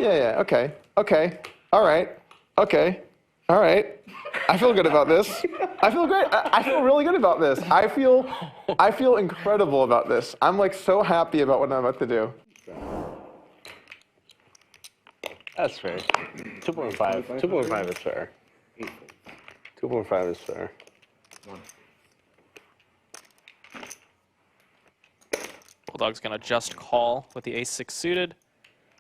Yeah. Okay. All right. Okay. All right. I feel good about this. I feel great. I feel really good about this. I feel incredible about this. I'm like so happy about what I'm about to do. That's fair. 2.5. 2.5 is fair. 2.5 is fair. Bulldog's going to just call with the ace-6 suited.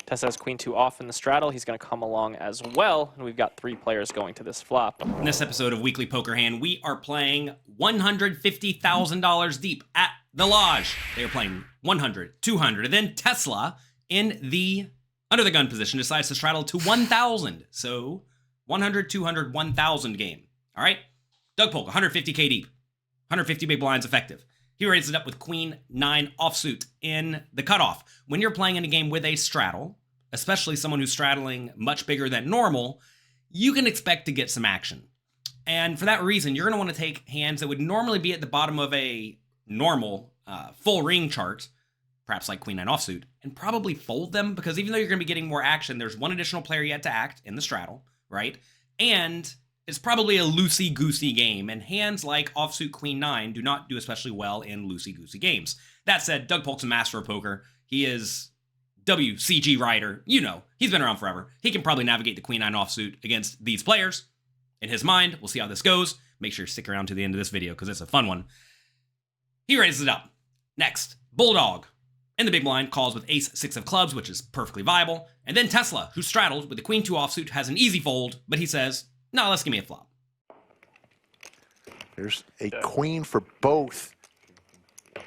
Tessa has queen 2 off in the straddle. He's going to come along as well, and we've got 3 players going to this flop. In this episode of Weekly Poker Hand, we are playing $150,000 deep at the Lodge. They are playing 100, 200, and then Tesla in the under the gun position decides to straddle to 1,000. So 100, 200, 1,000 game. All right? Doug Polk, 150K deep, 150 big blinds effective. He raises it up with queen 9 offsuit in the cutoff. When you're playing in a game with a straddle, especially someone who's straddling much bigger than normal, you can expect to get some action. And for that reason, you're going to want to take hands that would normally be at the bottom of a normal full ring chart, perhaps like queen 9 offsuit, and probably fold them, because even though you're going to be getting more action, there's one additional player yet to act in the straddle, right? And it's probably a loosey-goosey game, and hands like offsuit queen 9 do not do especially well in loosey-goosey games. That said, Doug Polk's a master of poker. He is WCG writer. You know, he's been around forever. He can probably navigate the queen 9 offsuit against these players. In his mind, we'll see how this goes. Make sure you stick around to the end of this video, because it's a fun one. He raises it up. Next, Bulldog in the big blind calls with ace-6 of clubs, which is perfectly viable. And then Tesla, who straddles with the queen 2 offsuit, has an easy fold, but he says, no, let's give me a flop. There's a queen for both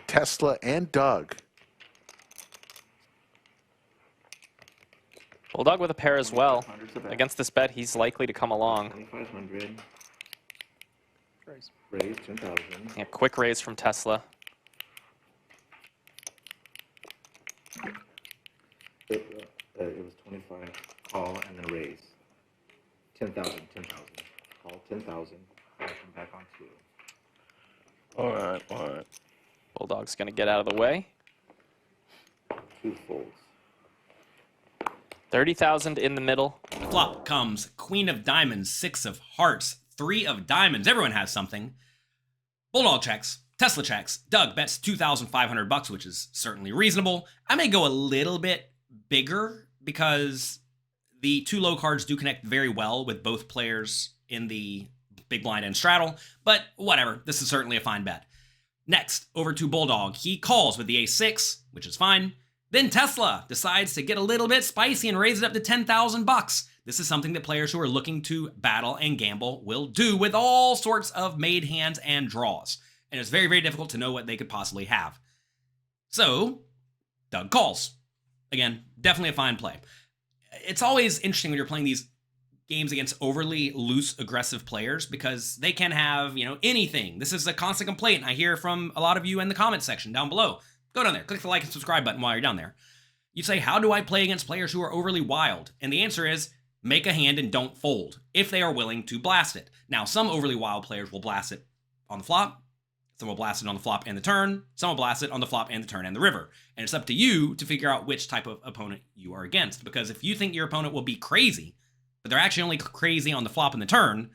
Tesla and Doug. Bulldog with a pair as well. Against this bet, he's likely to come along. 2,500. Raise 10,000. Yeah, quick raise from Tesla. It was 25. Call and then raise. 10,000. Call 10,000. Back on 2. All right. Bulldog's going to get out of the way. 2 folds. 30,000 in the middle. Flop comes queen of diamonds, 6 of hearts, 3 of diamonds. Everyone has something. Bulldog checks. Tesla checks. Doug bets $2,500, which is certainly reasonable. I may go a little bit bigger because the 2 low cards do connect very well with both players in the big blind and straddle, but whatever. This is certainly a fine bet. Next, over to Bulldog. He calls with the ace-6, which is fine. Then Tesla decides to get a little bit spicy and raise it up to $10,000. This is something that players who are looking to battle and gamble will do with all sorts of made hands and draws. And it's very, very difficult to know what they could possibly have. So, Doug calls. Again, definitely a fine play. It's always interesting when you're playing these games against overly loose, aggressive players, because they can have, anything. This is a constant complaint I hear from a lot of you in the comments section down below. Go down there, click the like and subscribe button while you're down there. You say, how do I play against players who are overly wild? And the answer is, make a hand and don't fold, if they are willing to blast it. Now, some overly wild players will blast it on the flop. Some will blast it on the flop and the turn. Some will blast it on the flop and the turn and the river. And it's up to you to figure out which type of opponent you are against. Because if you think your opponent will be crazy, but they're actually only crazy on the flop and the turn,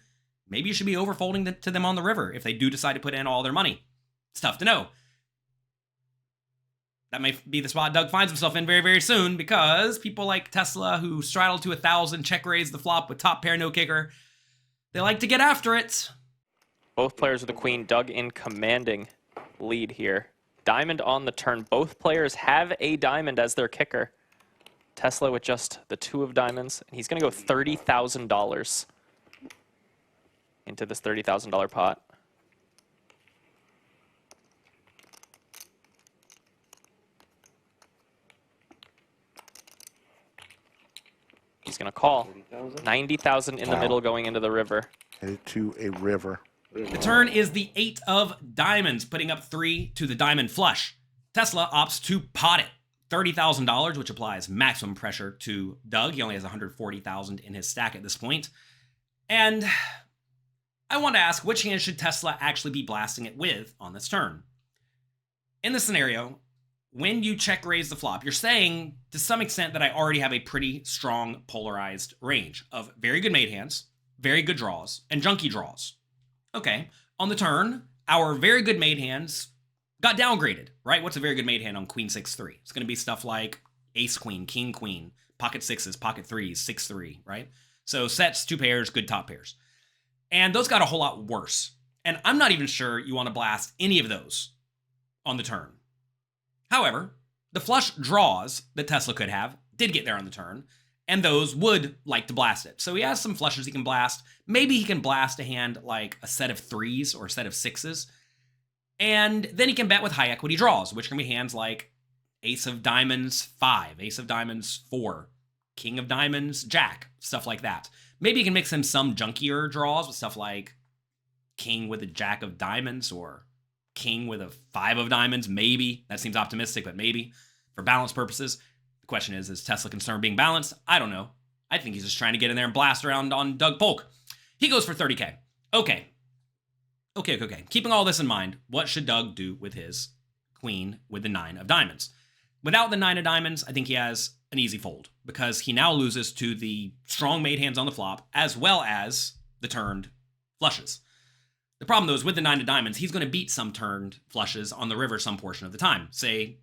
maybe you should be overfolding to them on the river if they do decide to put in all their money. It's tough to know. That may be the spot Doug finds himself in very, very soon, because people like Tesla, who straddle to 1,000, check raise the flop with top pair, no kicker, they like to get after it. Both players with the queen. Doug in commanding lead here. Diamond on the turn. Both players have a diamond as their kicker. Tesla with just the 2 of diamonds. And he's going to go $30,000 into this $30,000 pot. He's going to call. 90,000 in the middle going into the river. Headed to a river. The turn is the 8 of diamonds, putting up 3 to the diamond flush. Tesla opts to pot it. $30,000, which applies maximum pressure to Doug. He only has $140,000 in his stack at this point. And I want to ask, which hand should Tesla actually be blasting it with on this turn? In this scenario, when you check raise the flop, you're saying to some extent that I already have a pretty strong polarized range of very good made hands, very good draws, and junky draws. Okay, on the turn, our very good made hands got downgraded, right? What's a very good made hand on Queen 6-3? It's going to be stuff like Ace Queen, King Queen, pocket sixes, pocket threes, 6-3, right? So sets, two pairs, good top pairs. And those got a whole lot worse. And I'm not even sure you want to blast any of those on the turn. However, the flush draws that Tesla could have did get there on the turn, and those would like to blast it. So he has some flushes he can blast. Maybe he can blast a hand like a set of threes or a set of sixes. And then he can bet with high equity draws, which can be hands like Ace of Diamonds 5, Ace of Diamonds 4, King of Diamonds Jack, stuff like that. Maybe he can mix in some junkier draws with stuff like King with a Jack of Diamonds or King with a 5 of Diamonds, maybe. That seems optimistic, but maybe for balance purposes. The question is Tesla concerned being balanced? I don't know. I think he's just trying to get in there and blast around on Doug Polk. He goes for 30K. Okay. Keeping all this in mind, what should Doug do with his queen with the 9 of diamonds? Without the 9 of diamonds, I think he has an easy fold because he now loses to the strong made hands on the flop as well as the turned flushes. The problem, though, is with the 9 of diamonds, he's going to beat some turned flushes on the river some portion of the time. Say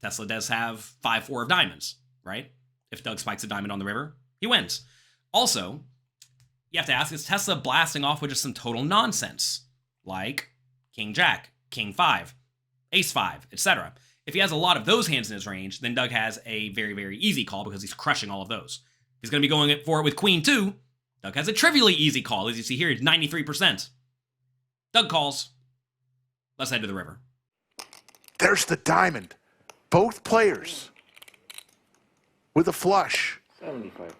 Tesla does have 5-4 of diamonds, right? If Doug spikes a diamond on the river, he wins. Also, you have to ask, is Tesla blasting off with just some total nonsense? Like King Jack, King 5, Ace 5, etc. If he has a lot of those hands in his range, then Doug has a very, very easy call because he's crushing all of those. If he's going to be going for it with Queen 2, Doug has a trivially easy call. As you see here, it's 93%. Doug calls. Let's head to the river. There's the diamond. Both players with a flush. 75,000.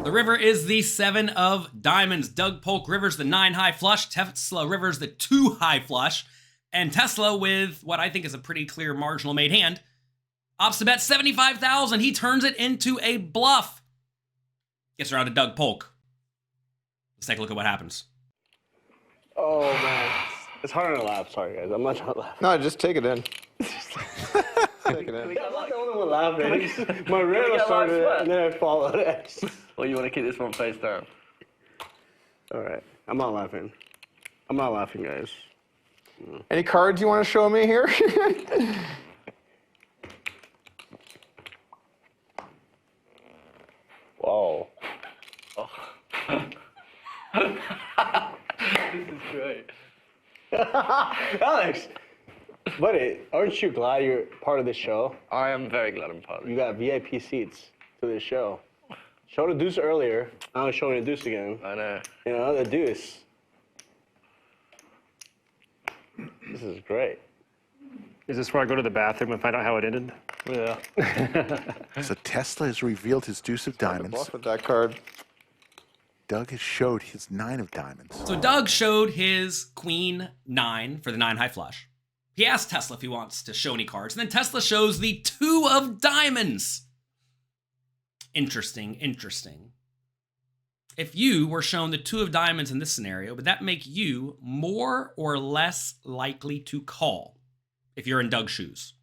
The river is the 7 of diamonds. Doug Polk rivers the 9 high flush. Tesla rivers the 2 high flush. And Tesla, with what I think is a pretty clear marginal made hand, opts to bet 75,000. He turns it into a bluff. Gets around to Doug Polk. Let's take a look at what happens. Oh, man. It's hard to laugh. Sorry, guys. I'm not trying to laugh. No, just take it in. Take it in. I'm not the only one laughing. My rhythm started it, and then I followed it. Well, you want to keep this one face down? All right. I'm not laughing. I'm not laughing, guys. Any cards you want to show me here? Whoa. This is great. Alex! Buddy, aren't you glad you're part of this show? I am very glad I'm part of You it. got VIP seats to this show. Showed a deuce earlier. Now I'm showing a deuce again. I know. You know, the deuce. This is great. Is this where I go to the bathroom and find out how it ended? Yeah. So Tesla has revealed his deuce of diamonds. Bluff with that card. Doug has showed his 9 of diamonds. So Doug showed his Queen 9 for the 9 high flush. He asked Tesla if he wants to show any cards, and then Tesla shows the 2 of diamonds. Interesting. If you were shown the 2 of diamonds in this scenario, would that make you more or less likely to call if you're in Doug's shoes?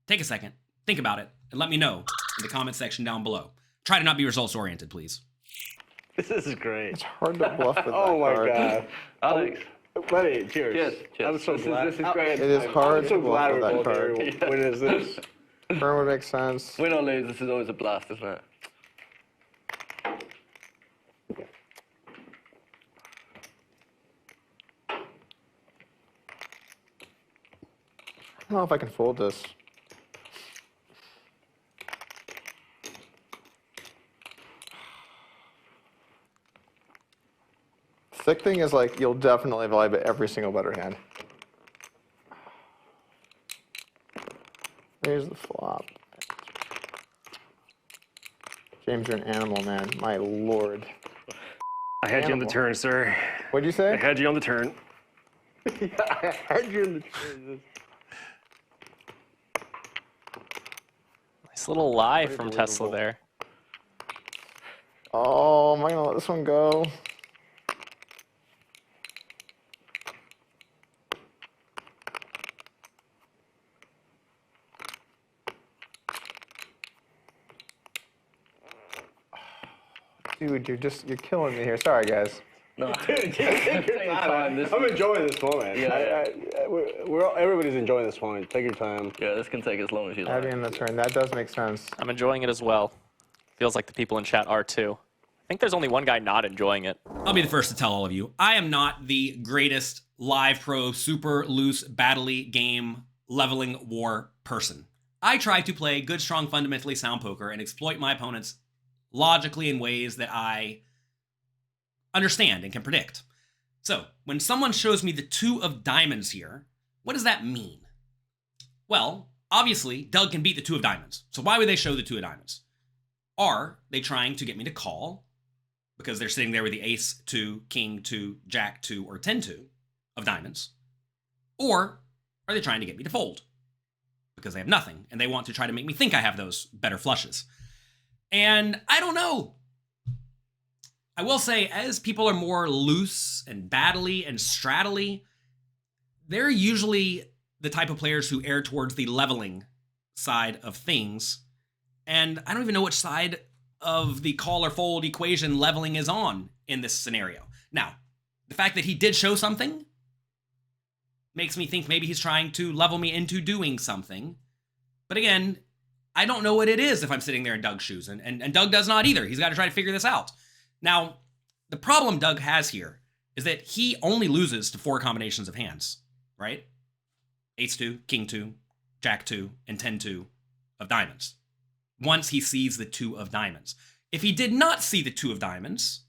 Take a second, think about it, and let me know in the comment section down below. Try to not be results oriented, please. This is great. It's hard to bluff with Oh that my card. god. Alex, Buddy, cheers. Cheers, cheers. I'm so This is- glad. this is great. It is hard I'm so to bluff glad with we're that both card. here. When is this? Turn would make sense. win or lose, this is always a blast, isn't it? I don't know if I can fold this. Thick thing is like, you'll definitely value bet every single better hand. Here's the flop. James, you're an animal, man. My lord. I had you on the Animal. turn, sir. What'd you I say? had you on the turn. I heard you in the chairs. Nice little lie from Tesla there. Oh, am I gonna let this one go? Dude, you're killing me here. Sorry, guys. No. Dude, take your time. This I'm enjoying this moment. Yeah. Everybody's enjoying this moment. Take your time. Yeah, this can take as long as you Heavy like. in the turn. That does make sense. I'm enjoying it as well. Feels like the people in chat are too. I think there's only one guy not enjoying it. I'll be the first to tell all of you, I am not the greatest live pro, super loose, battle-y game, leveling war person. I try to play good, strong, fundamentally sound poker and exploit my opponents logically in ways that I understand and can predict. So, when someone shows me the 2 of diamonds here, what does that mean? Well, obviously, Doug can beat the 2 of diamonds. So why would they show the 2 of diamonds? Are they trying to get me to call because they're sitting there with the ace 2, king 2, jack 2, or 10-2 of diamonds? Or are they trying to get me to fold because they have nothing and they want to try to make me think I have those better flushes? And I don't know. I will say, as people are more loose and battle-y and straddle-y, they're usually the type of players who err towards the leveling side of things. And I don't even know which side of the call or fold equation leveling is on in this scenario. Now, the fact that he did show something makes me think maybe he's trying to level me into doing something. But again, I don't know what it is if I'm sitting there in Doug's shoes. And Doug does not either. He's got to try to figure this out. Now, the problem Doug has here is that he only loses to 4 combinations of hands, right? Ace 2, king 2, jack 2, and 10-2 of diamonds. Once he sees the 2 of diamonds. If he did not see the 2 of diamonds,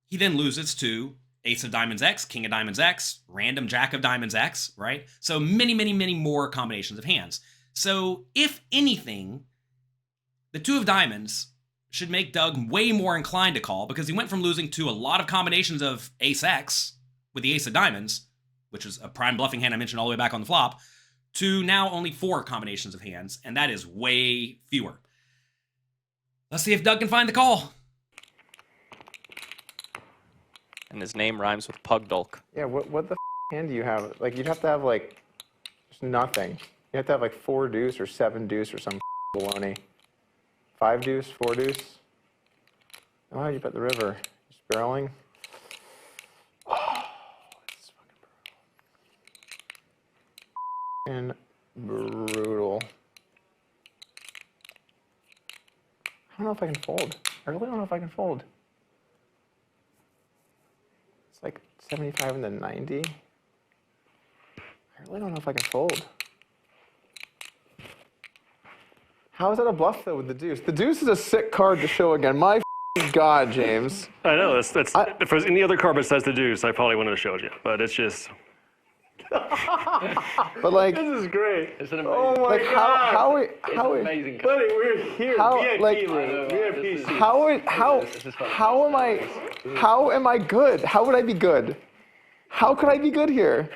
he then loses to ace of diamonds X, king of diamonds X, random jack of diamonds X, right? So many, many, many more combinations of hands. So if anything, the 2 of diamonds should make Doug way more inclined to call because he went from losing to a lot of combinations of ace X with the ace of diamonds, which is a prime bluffing hand I mentioned all the way back on the flop, to now only 4 combinations of hands, and that is way fewer. Let's see if Doug can find the call. And his name rhymes with Pugdulk. Yeah, what the hand do you have? Like, you'd have to have, like, just nothing. You have to have, like, 4 deuce or 7 deuce or some baloney. 5 deuce, 4 deuce. Oh, how do you bet the river? Just barreling. Oh, it's fucking brutal. I don't know if I can fold. I really don't know if I can fold. It's like 75 and then 90. I really don't know if I can fold. How is that a bluff, though, with the deuce? The deuce is a sick card to show again. My God, James. I know, that's if there's any other card besides the deuce, I probably wouldn't have showed you. But it's just... But, like... This is great. It's an amazing. Oh my Like, God. how amazing. Buddy, we're here. How, VIP like- room. VIP seats. how am I good? How would I be good? How could I be good here?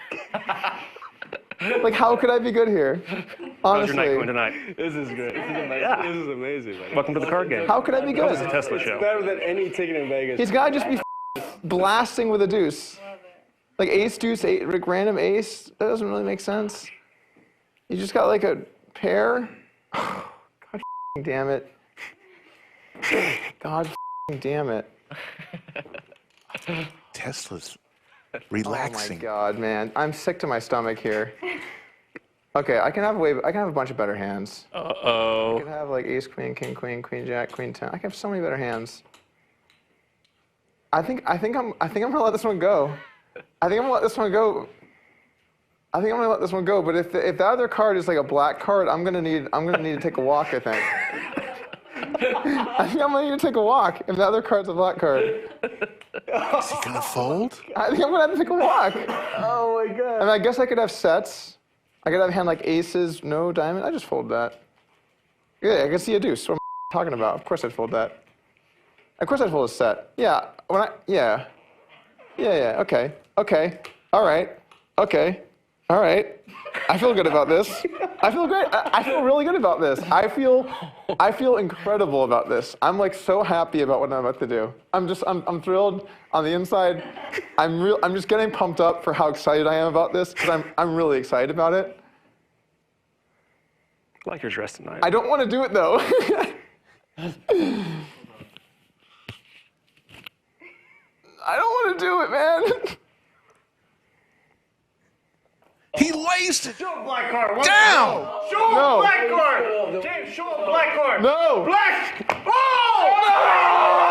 Like, how could I be good here? How's your night Honestly, going tonight? This is great. This is amazing. Yeah. This is amazing. Man. Welcome to the card game. how could I be This is a good? Tesla show. Better than any ticket in Vegas. He's got to just be blasting with a deuce. Like ace, deuce, eight, like random ace. That doesn't really make sense. You just got like a pair. God damn it. God damn it. Tesla's Oh relaxing. my God, man. I'm sick to my stomach here. Okay, I can have a bunch of better hands. I Uh-oh. can have like ace, queen, king, queen, jack, queen, 10. I can have so many better hands. I think I'm gonna let this one go. I think I'm gonna let this one go. But if the other card is like a black card, I'm gonna need to take a walk. I think. I think I'm gonna need to take a walk if the other card's a black card. Is he gonna fold? I think I'm gonna have to take a walk. Oh my God. I mean, I guess I could have sets. I could have a hand like aces, no diamond. I just fold that. Yeah, I can see a deuce. What am I talking about? Of course I'd fold that. Of course I'd fold a set. Yeah. Yeah. Okay. All right. Okay. All right. I feel good about this. I feel great. I feel really good about this. I feel incredible about this. I'm like so happy about what I'm about to do. I'm thrilled on the inside. I'm just getting pumped up for how excited I am about this because I'm really excited about it. I like your dress tonight. I don't want to do it though. I don't want to do it, man. He laced it Show a black card. What? down. Show a No. black card. James, show a black card. No. Black. Oh!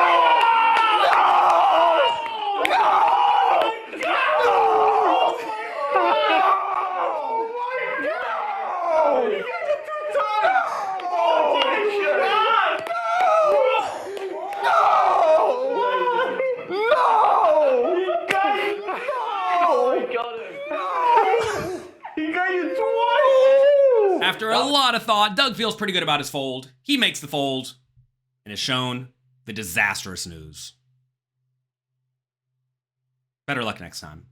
After a lot of thought, Doug feels pretty good about his fold. He makes the fold and is shown the disastrous news. Better luck next time.